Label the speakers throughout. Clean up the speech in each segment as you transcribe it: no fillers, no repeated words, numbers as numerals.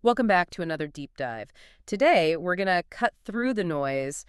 Speaker 1: Welcome back to another deep dive. Today, we're going to cut through the noise,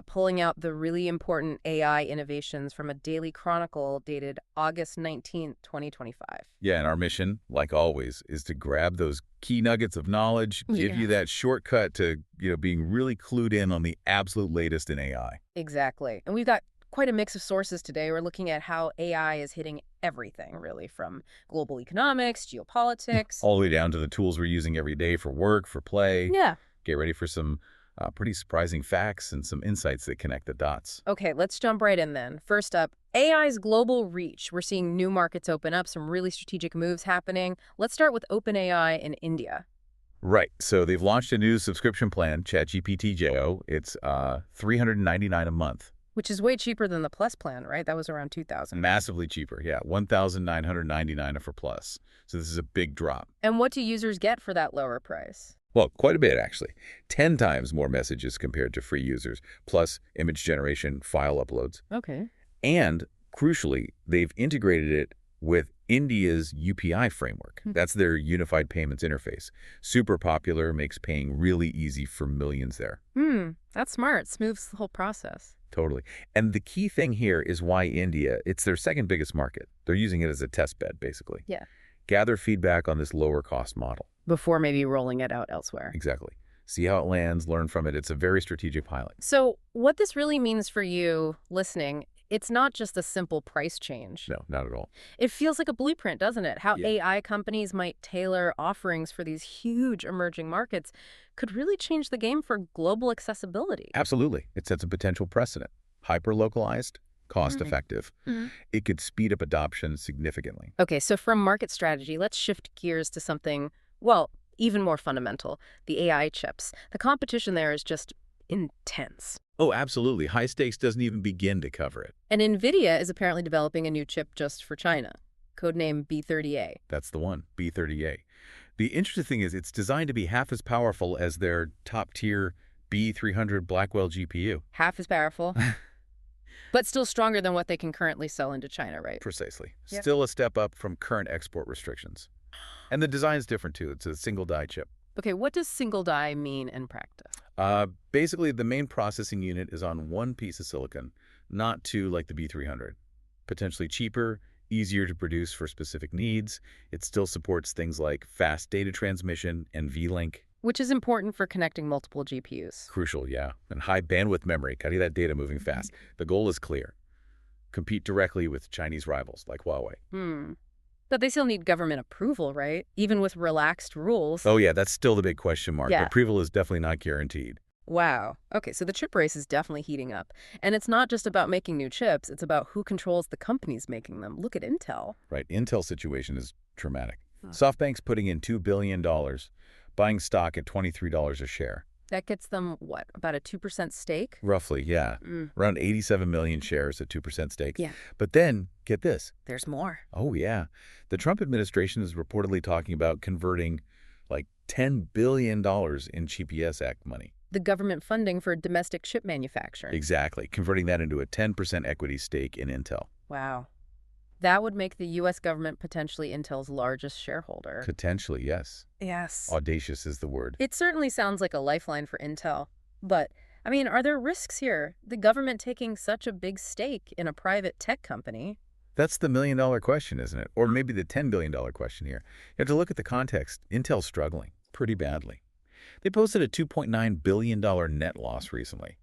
Speaker 1: pulling out the really important AI innovations from a Daily Chronicle dated August 19th, 2025.
Speaker 2: Yeah, and our mission, like always, is to grab those key nuggets of knowledge, give
Speaker 1: Yeah.
Speaker 2: you that shortcut to, being really clued in on the absolute latest in AI.
Speaker 1: Exactly. And we've got quite a mix of sources today. We're looking at how AI is hitting everything, really, from global economics, geopolitics.
Speaker 2: All the way down to the tools we're using every day for work, for play.
Speaker 1: Yeah.
Speaker 2: Get ready for some pretty surprising facts and some insights that connect the dots.
Speaker 1: Okay, let's jump right in then. First up, AI's global reach. We're seeing new markets open up, some really strategic moves happening. Let's start with OpenAI in India.
Speaker 2: Right. So they've launched a new subscription plan, ChatGPT Jo. It's $399 a month.
Speaker 1: Which is way cheaper than the Plus plan, right? That was around 2,000.
Speaker 2: Massively cheaper, yeah. $1,999 for Plus. So this is a big drop.
Speaker 1: And what do users get for that lower price?
Speaker 2: Well, quite a bit, actually. 10 times more messages compared to free users, plus image generation, file uploads.
Speaker 1: Okay.
Speaker 2: And, crucially, they've integrated it with India's UPI framework. That's their unified payments interface. Super popular, makes paying really easy for millions there.
Speaker 1: That's smart. Smooths the whole process.
Speaker 2: Totally. And the key thing here is why India, it's their second biggest market. They're using it as a test bed, basically.
Speaker 1: Yeah.
Speaker 2: Gather feedback on this lower cost model.
Speaker 1: Before maybe rolling it out elsewhere.
Speaker 2: Exactly. See how it lands, learn from it. It's a very strategic pilot.
Speaker 1: So what this really means for you listening, it's not just a simple price change.
Speaker 2: No, not at all.
Speaker 1: It feels like a blueprint, doesn't it? How
Speaker 2: Yeah.
Speaker 1: AI companies might tailor offerings for these huge emerging markets could really change the game for global accessibility.
Speaker 2: Absolutely. It sets a potential precedent. Hyper-localized, cost-effective. It could speed up adoption significantly.
Speaker 1: Okay, so from market strategy, let's shift gears to something, well, even more fundamental, the AI chips. The competition there is just intense.
Speaker 2: Oh, absolutely. High stakes doesn't even begin to cover it.
Speaker 1: And Nvidia is apparently developing a new chip just for China, codename B30A.
Speaker 2: That's the one, B30A. The interesting thing is it's designed to be half as powerful as their top-tier B300 Blackwell GPU.
Speaker 1: Half as powerful, but still stronger than what they can currently sell into China, right?
Speaker 2: Precisely.
Speaker 1: Yep.
Speaker 2: Still a step up from current export restrictions. And the design's different, too. It's a single-die chip.
Speaker 1: Okay, what does single die mean in practice?
Speaker 2: Basically, the main processing unit is on one piece of silicon, not two like the B300. Potentially cheaper, easier to produce for specific needs. It still supports things like fast data transmission and VLink.
Speaker 1: Which is important for connecting multiple GPUs.
Speaker 2: Crucial, yeah. And high bandwidth memory, cutting that data moving fast. The goal is clear. Compete directly with Chinese rivals like Huawei.
Speaker 1: But they still need government approval, right? Even with relaxed rules.
Speaker 2: Oh, yeah, that's still the big question mark.
Speaker 1: Yeah.
Speaker 2: Approval is definitely not guaranteed.
Speaker 1: Wow. Okay, so the chip race is definitely heating up. And it's not just about making new chips, it's about who controls the companies making them. Look at Intel.
Speaker 2: Right. Intel's situation is dramatic. SoftBank's putting in $2 billion, buying stock at $23 a share.
Speaker 1: That gets them, what, about a 2% stake?
Speaker 2: Roughly, yeah. Around 87 million shares at 2% stake.
Speaker 1: Yeah.
Speaker 2: But then, get this.
Speaker 1: There's more.
Speaker 2: Oh, yeah. The Trump administration is reportedly talking about converting like $10 billion in GPS Act money.
Speaker 1: The government funding for domestic chip manufacturing.
Speaker 2: Exactly. Converting that into a 10% equity stake in Intel.
Speaker 1: Wow. That would make the U.S. government potentially Intel's largest shareholder.
Speaker 2: Potentially, yes.
Speaker 1: Yes.
Speaker 2: Audacious is the word.
Speaker 1: It certainly sounds like a lifeline for Intel. But, I mean, are there risks here? The government taking such a big stake in a private tech company?
Speaker 2: That's the million-dollar question, isn't it? Or maybe the $10 billion question here. You have to look at the context. Intel's struggling pretty badly. They posted a $2.9 billion net loss recently.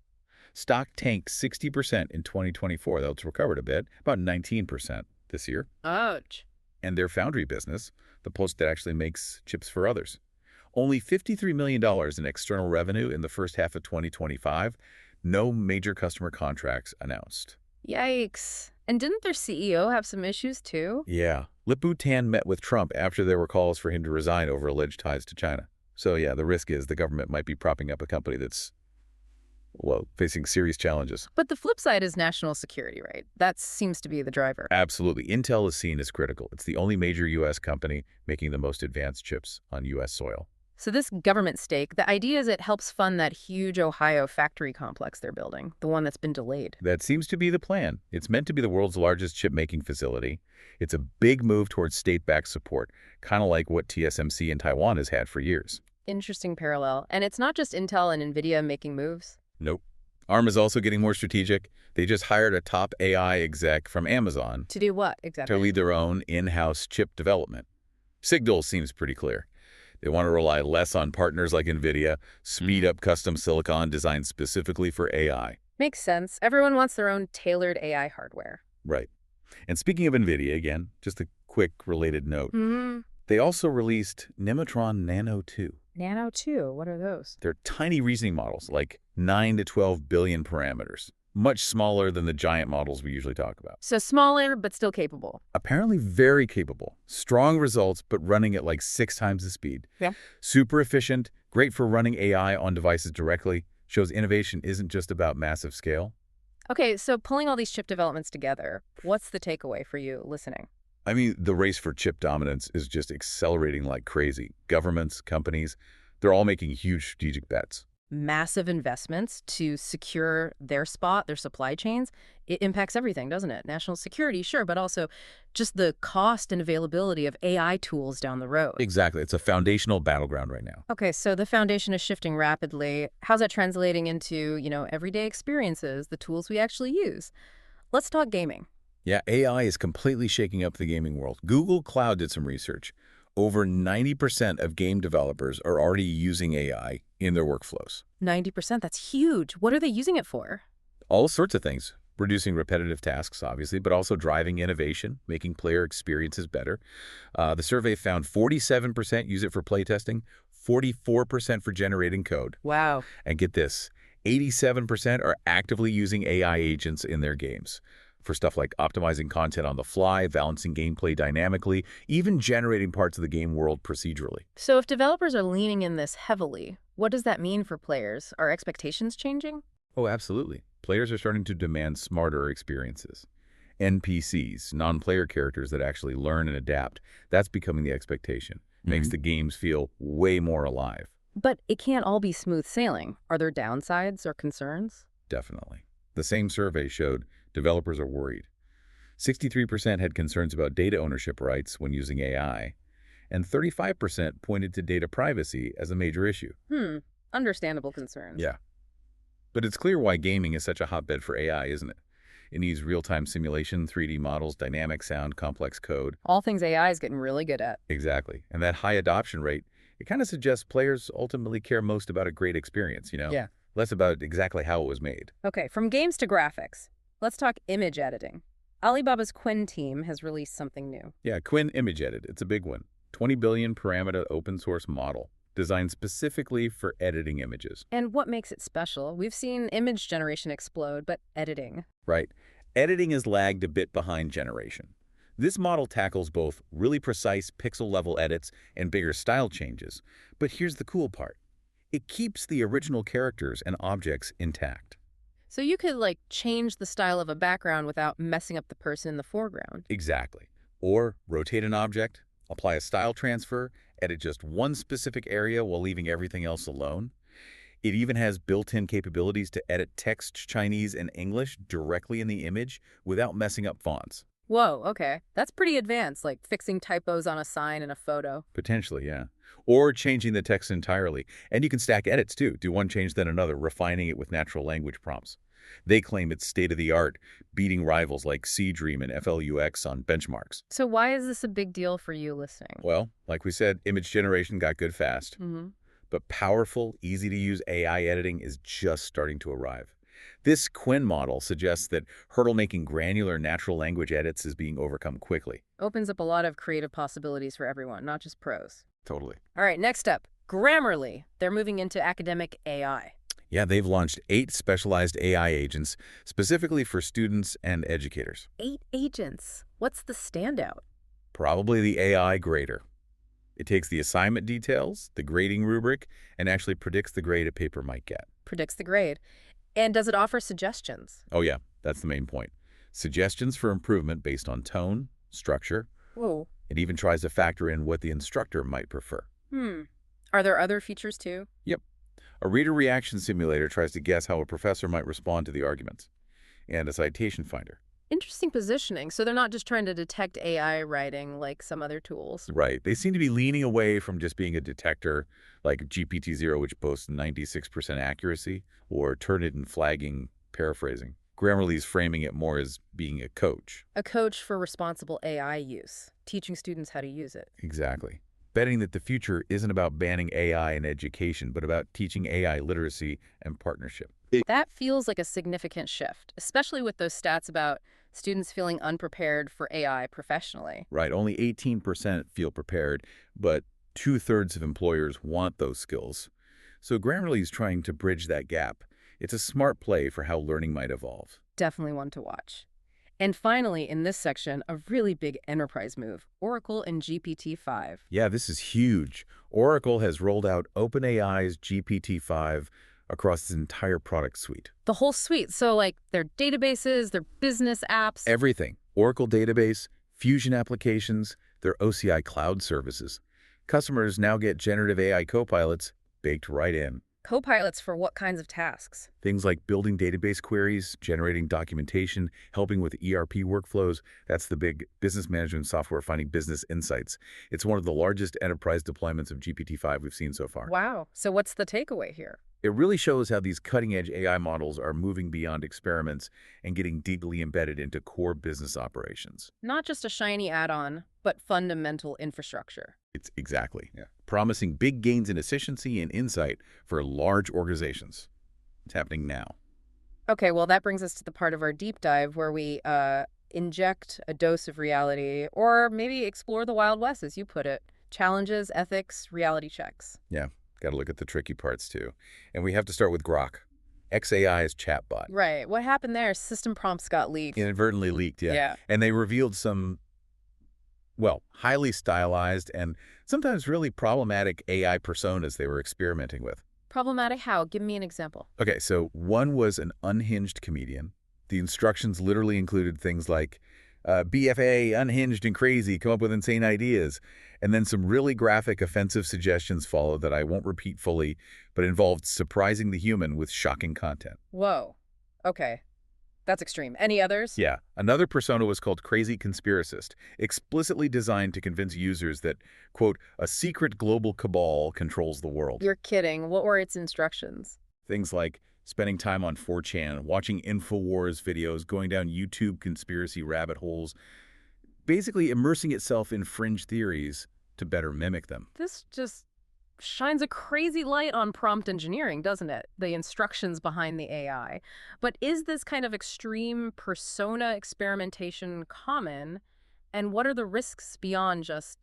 Speaker 2: Stock tanked 60% in 2024, though it's recovered a bit, about 19% this year.
Speaker 1: Ouch.
Speaker 2: And their foundry business, the post that actually makes chips for others. Only $53 million in external revenue in the first half of 2025. No major customer contracts announced.
Speaker 1: Yikes. And didn't their CEO have some issues too?
Speaker 2: Yeah. Lip-Bu Tan met with Trump after there were calls for him to resign over alleged ties to China. So yeah, the risk is the government might be propping up a company that's, well, facing serious challenges.
Speaker 1: But the flip side is national security, right? That seems to be the driver.
Speaker 2: Absolutely. Intel is seen as critical. It's the only major U.S. company making the most advanced chips on U.S. soil.
Speaker 1: So this government stake, the idea is it helps fund that huge Ohio factory complex they're building, the one that's been delayed.
Speaker 2: That seems to be the plan. It's meant to be the world's largest chip-making facility. It's a big move towards state-backed support, kind of like what TSMC in Taiwan has had for years.
Speaker 1: Interesting parallel. And it's not just Intel and Nvidia making moves.
Speaker 2: Nope. ARM is also getting more strategic. They just hired a top AI exec from Amazon
Speaker 1: To do what
Speaker 2: to
Speaker 1: exactly?
Speaker 2: lead their own in-house chip development. Signal seems pretty clear. They want to rely less on partners like Nvidia, speed up custom silicon designed specifically for AI.
Speaker 1: Makes sense. Everyone wants their own tailored AI hardware.
Speaker 2: Right. And speaking of Nvidia, again, just a quick related note.
Speaker 1: Hmm.
Speaker 2: They also released Nematron Nano 2.
Speaker 1: Nano 2, what are those?
Speaker 2: They're tiny reasoning models, like 9 to 12 billion parameters, much smaller than the giant models we usually talk about.
Speaker 1: So smaller, but still capable.
Speaker 2: Apparently very capable. Strong results, but running at like 6 times the speed.
Speaker 1: Yeah.
Speaker 2: Super efficient, great for running AI on devices directly, shows innovation isn't just about massive scale.
Speaker 1: Okay, so pulling all these chip developments together, what's the takeaway for you listening?
Speaker 2: I mean, the race for chip dominance is just accelerating like crazy. Governments, companies, they're all making huge strategic bets.
Speaker 1: Massive investments to secure their spot, their supply chains. It impacts everything, doesn't it? National security, sure, but also just the cost and availability of AI tools down the road.
Speaker 2: Exactly. It's a foundational battleground right now.
Speaker 1: Okay, so the foundation is shifting rapidly. How's that translating into, everyday experiences, the tools we actually use? Let's talk gaming.
Speaker 2: Yeah, AI is completely shaking up the gaming world. Google Cloud did some research. Over 90% of game developers are already using AI in their workflows.
Speaker 1: 90%, that's huge. What are they using it for?
Speaker 2: All sorts of things. Reducing repetitive tasks, obviously, but also driving innovation, making player experiences better. The survey found 47% use it for playtesting, 44% for generating code.
Speaker 1: Wow.
Speaker 2: And get this, 87% are actively using AI agents in their games for stuff like optimizing content on the fly, balancing gameplay dynamically, even generating parts of the game world procedurally.
Speaker 1: So if developers are leaning in this heavily, what does that mean for players? Are expectations changing?
Speaker 2: Oh, absolutely. Players are starting to demand smarter experiences. NPCs, non-player characters that actually learn and adapt, that's becoming the expectation. Makes the games feel way more alive.
Speaker 1: But it can't all be smooth sailing. Are there downsides or concerns?
Speaker 2: Definitely. The same survey showed developers are worried. 63% had concerns about data ownership rights when using AI, and 35% pointed to data privacy as a major issue.
Speaker 1: Understandable concerns.
Speaker 2: Yeah. But it's clear why gaming is such a hotbed for AI, isn't it? It needs real-time simulation, 3D models, dynamic sound, complex code.
Speaker 1: All things AI is getting really good at.
Speaker 2: Exactly. And that high adoption rate, it kind of suggests players ultimately care most about a great experience,
Speaker 1: Yeah.
Speaker 2: Less about exactly how it was made.
Speaker 1: Okay, from games to graphics. Let's talk image editing. Alibaba's Qwen team has released something new.
Speaker 2: Yeah, Qwen Image Edit, it's a big one. 20 billion parameter open source model designed specifically for editing images.
Speaker 1: And what makes it special? We've seen image generation explode, but editing.
Speaker 2: Right. Editing is lagged a bit behind generation. This model tackles both really precise pixel-level edits and bigger style changes. But here's the cool part. It keeps the original characters and objects intact.
Speaker 1: So you could, change the style of a background without messing up the person in the foreground.
Speaker 2: Exactly. Or rotate an object, apply a style transfer, edit just one specific area while leaving everything else alone. It even has built-in capabilities to edit text, Chinese, and English directly in the image without messing up fonts.
Speaker 1: Whoa, okay. That's pretty advanced, like fixing typos on a sign in a photo.
Speaker 2: Potentially, yeah. Or changing the text entirely. And you can stack edits, too. Do one change, then another, refining it with natural language prompts. They claim it's state-of-the-art, beating rivals like Seedream and FLUX on benchmarks.
Speaker 1: So why is this a big deal for you listening?
Speaker 2: Well, like we said, image generation got good fast. But powerful, easy-to-use AI editing is just starting to arrive. This Qwen model suggests that hurdle-making granular natural language edits is being overcome quickly.
Speaker 1: Opens up a lot of creative possibilities for everyone, not just pros.
Speaker 2: Totally.
Speaker 1: All right, next up, Grammarly. They're moving into academic AI.
Speaker 2: Yeah, they've launched 8 specialized AI agents specifically for students and educators.
Speaker 1: 8 agents. What's the standout?
Speaker 2: Probably the AI grader. It takes the assignment details, the grading rubric, and actually predicts the grade a paper might get.
Speaker 1: Predicts the grade. And does it offer suggestions?
Speaker 2: Oh yeah, that's the main point. Suggestions for improvement based on tone, structure.
Speaker 1: Whoa.
Speaker 2: It even tries to factor in what the instructor might prefer.
Speaker 1: Are there other features too?
Speaker 2: Yep. A reader reaction simulator tries to guess how a professor might respond to the arguments. And a citation finder.
Speaker 1: Interesting positioning. So they're not just trying to detect AI writing like some other tools.
Speaker 2: Right. They seem to be leaning away from just being a detector like GPT-0, which boasts 96% accuracy, or Turnitin flagging paraphrasing. Grammarly's framing it more as being a coach.
Speaker 1: A coach for responsible AI use, teaching students how to use it.
Speaker 2: Exactly. Betting that the future isn't about banning AI in education, but about teaching AI literacy and partnership.
Speaker 1: That feels like a significant shift, especially with those stats about students feeling unprepared for AI professionally.
Speaker 2: Right. Only 18% feel prepared, but two-thirds of employers want those skills. So Grammarly is trying to bridge that gap. It's a smart play for how learning might evolve.
Speaker 1: Definitely one to watch. And finally, in this section, a really big enterprise move, Oracle and GPT-5.
Speaker 2: Yeah, this is huge. Oracle has rolled out OpenAI's GPT-5 across its entire product suite.
Speaker 1: The whole suite, so like their databases, their business apps.
Speaker 2: Everything. Oracle Database, Fusion applications, their OCI cloud services. Customers now get generative AI copilots baked right in.
Speaker 1: Copilots for what kinds of tasks?
Speaker 2: Things like building database queries, generating documentation, helping with ERP workflows. That's the big business management software finding business insights. It's one of the largest enterprise deployments of GPT-5 we've seen so far.
Speaker 1: Wow. So what's the takeaway here?
Speaker 2: It really shows how these cutting-edge AI models are moving beyond experiments and getting deeply embedded into core business operations.
Speaker 1: Not just a shiny add-on, but fundamental infrastructure.
Speaker 2: It's exactly. Yeah. Promising big gains in efficiency and insight for large organizations. It's happening now.
Speaker 1: Okay, well, that brings us to the part of our deep dive where we inject a dose of reality, or maybe explore the Wild West, as you put it. Challenges, ethics, reality checks.
Speaker 2: Yeah, got to look at the tricky parts too. And we have to start with Grok, xAI's chatbot.
Speaker 1: Right. What happened there? System prompts got leaked.
Speaker 2: Inadvertently leaked, yeah.
Speaker 1: Yeah.
Speaker 2: And they revealed some, well, highly stylized and sometimes really problematic AI personas they were experimenting with.
Speaker 1: Problematic how? Give me an example.
Speaker 2: Okay, so one was an unhinged comedian. The instructions literally included things like, BFA, unhinged and crazy, come up with insane ideas. And then some really graphic, offensive suggestions followed that I won't repeat fully, but involved surprising the human with shocking content.
Speaker 1: Whoa. Okay. That's extreme. Any others?
Speaker 2: Yeah. Another persona was called Crazy Conspiracist, explicitly designed to convince users that, quote, a secret global cabal controls the world.
Speaker 1: You're kidding. What were its instructions?
Speaker 2: Things like spending time on 4chan, watching InfoWars videos, going down YouTube conspiracy rabbit holes, basically immersing itself in fringe theories to better mimic them.
Speaker 1: This just shines a crazy light on prompt engineering, doesn't it? The instructions behind the AI. But is this kind of extreme persona experimentation common? And what are the risks beyond just,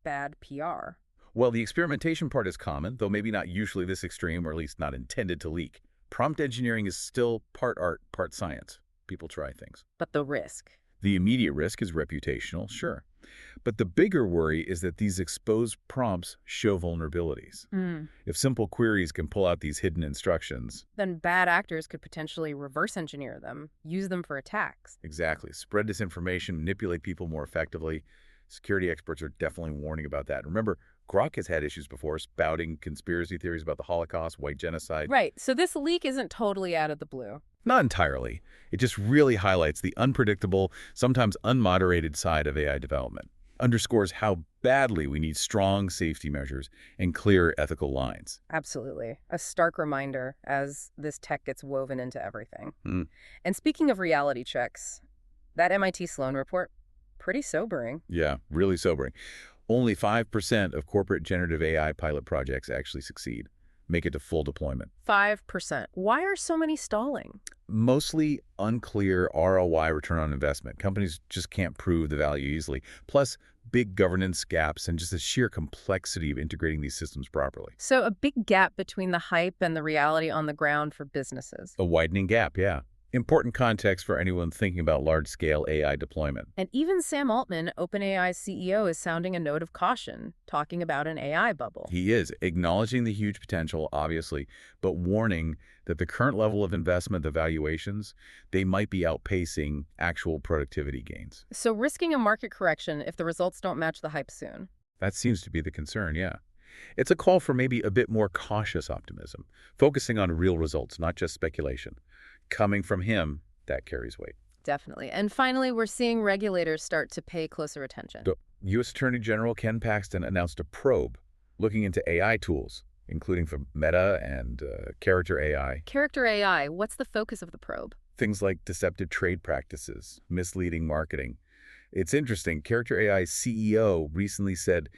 Speaker 1: bad PR?
Speaker 2: Well, the experimentation part is common, though maybe not usually this extreme, or at least not intended to leak. Prompt engineering is still part art, part science. People try things.
Speaker 1: But the risk?
Speaker 2: The immediate risk is reputational, sure. But the bigger worry is that these exposed prompts show vulnerabilities. If simple queries can pull out these hidden instructions,
Speaker 1: then bad actors could potentially reverse engineer them, use them for attacks.
Speaker 2: exactly, spread disinformation, manipulate people more effectively. Security experts are definitely warning about that. Remember, Grok has had issues before, spouting conspiracy theories about the Holocaust, white genocide.
Speaker 1: Right, so this leak isn't totally out of the blue.
Speaker 2: Not entirely. It just really highlights the unpredictable, sometimes unmoderated side of AI development. Underscores how badly we need strong safety measures and clear ethical lines.
Speaker 1: Absolutely. A stark reminder as this tech gets woven into everything.
Speaker 2: Hmm.
Speaker 1: And speaking of reality checks, that MIT Sloan report, pretty sobering.
Speaker 2: Yeah, really sobering. Only 5% of corporate generative AI pilot projects actually succeed, make it to full deployment.
Speaker 1: 5%. Why are so many stalling?
Speaker 2: Mostly unclear ROI, return on investment. Companies just can't prove the value easily. Plus, big governance gaps and just the sheer complexity of integrating these systems properly.
Speaker 1: So a big gap between the hype and the reality on the ground for businesses.
Speaker 2: A widening gap, yeah. Important context for anyone thinking about large-scale AI deployment.
Speaker 1: And even Sam Altman, OpenAI's CEO, is sounding a note of caution, talking about an AI bubble.
Speaker 2: He is, acknowledging the huge potential, obviously, but warning that the current level of investment, the valuations, they might be outpacing actual productivity gains.
Speaker 1: So risking a market correction if the results don't match the hype soon.
Speaker 2: That seems to be the concern, yeah. It's a call for maybe a bit more cautious optimism, focusing on real results, not just speculation. Coming from him, that carries weight.
Speaker 1: Definitely. And finally, we're seeing regulators start to pay closer attention.
Speaker 2: The U.S. Attorney General Ken Paxton announced a probe looking into AI tools, including from Meta and Character AI.
Speaker 1: Character AI, what's the focus of the probe?
Speaker 2: Things like deceptive trade practices, misleading marketing. It's interesting. Character AI's CEO recently said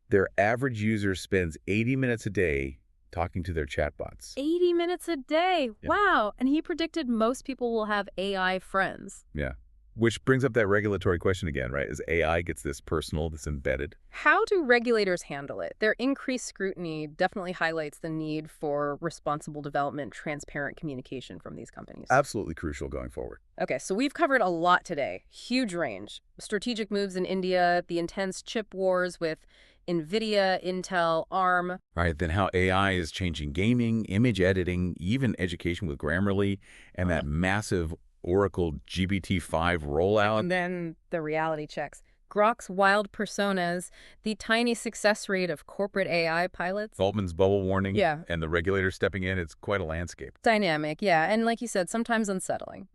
Speaker 2: their average user spends 80 minutes a day talking to their chatbots.
Speaker 1: 80 minutes a day.
Speaker 2: Yeah.
Speaker 1: Wow. And he predicted most people will have AI friends.
Speaker 2: Yeah. Which brings up that regulatory question again, right? As AI gets this personal, this embedded.
Speaker 1: How do regulators handle it? Their increased scrutiny definitely highlights the need for responsible development, transparent communication from these companies.
Speaker 2: Absolutely crucial going forward.
Speaker 1: Okay, so we've covered a lot today. Huge range. Strategic moves in India, the intense chip wars with Nvidia, Intel, ARM.
Speaker 2: Right, then how AI is changing gaming, image editing, even education with Grammarly, and that massive Oracle GPT-5 rollout.
Speaker 1: And then the reality checks. Grok's wild personas, the tiny success rate of corporate AI pilots.
Speaker 2: Altman's bubble warning,
Speaker 1: Yeah.
Speaker 2: and the regulators stepping in. It's quite a landscape.
Speaker 1: Dynamic, yeah. And like you said, sometimes unsettling.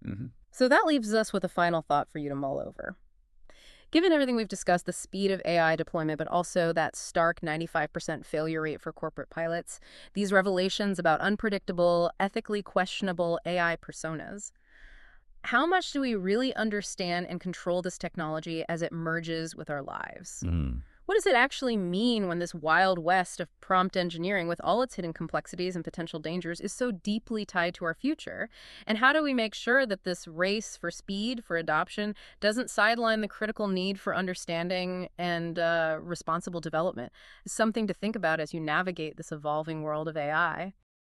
Speaker 1: So that leaves us with a final thought for you to mull over. Given everything we've discussed, the speed of AI deployment, but also that stark 95% failure rate for corporate pilots, these revelations about unpredictable, ethically questionable AI personas, how much do we really understand and control this technology as it merges with our lives? What does it actually mean when this wild west of prompt engineering, with all its hidden complexities and potential dangers, is so deeply tied to our future? And how do we make sure that this race for speed, for adoption, doesn't sideline the critical need for understanding and responsible development? It's something to think about as you navigate this evolving world of AI.